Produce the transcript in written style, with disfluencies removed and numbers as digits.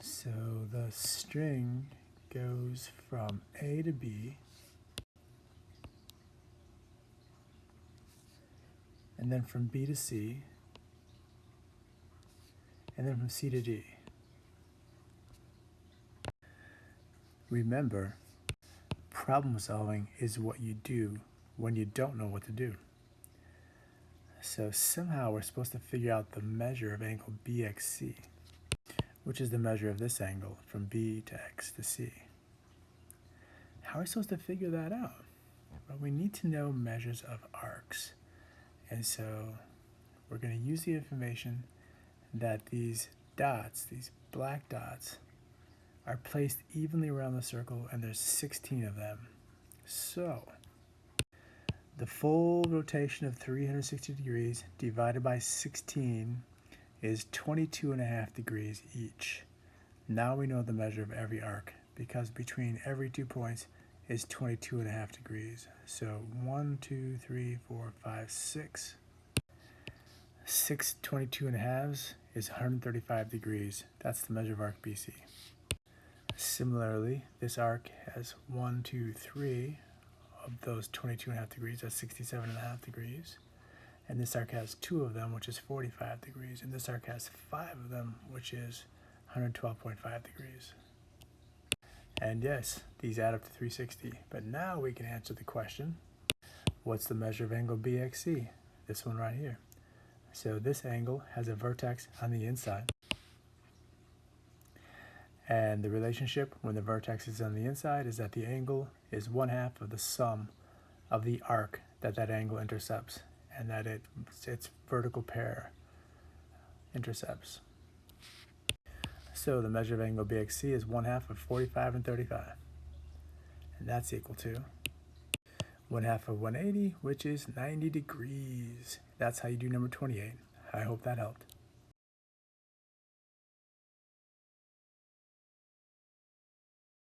So the string goes from A to B, and then from B to C, and then from C to D. Remember, problem solving is what you do when you don't know what to do. So somehow we're supposed to figure out the measure of angle BXC, which is the measure of this angle from B to X to C. How are we supposed to figure that out? Well, we need to know measures of arcs. And so we're going to use the information that these dots, these black dots, are placed evenly around the circle, and there's 16 of them. So the full rotation of 360 degrees divided by 16 is 22.5 degrees each. Now we know the measure of every arc, because between every 2 points is 22.5 degrees. So 1, 2, 3, 4, 5, 6. 6 22.5s is 135 degrees. That's the measure of arc BC. Similarly, this arc has 1, 2, 3 of those 22.5 degrees. That's 67.5 degrees. And this arc has 2 of them, which is 45 degrees. And this arc has 5 of them, which is 112.5 degrees. And yes, these add up to 360. But now we can answer the question, what's the measure of angle BXC? This one right here. So this angle has a vertex on the inside. And the relationship when the vertex is on the inside is that the angle is 1/2 of the sum of the arc that that angle intercepts, and that its vertical pair intercepts. So the measure of angle BXC is 1/2 of 45 and 35. And that's equal to 1/2 of 180, which is 90 degrees. That's how you do number 28. I hope that helped.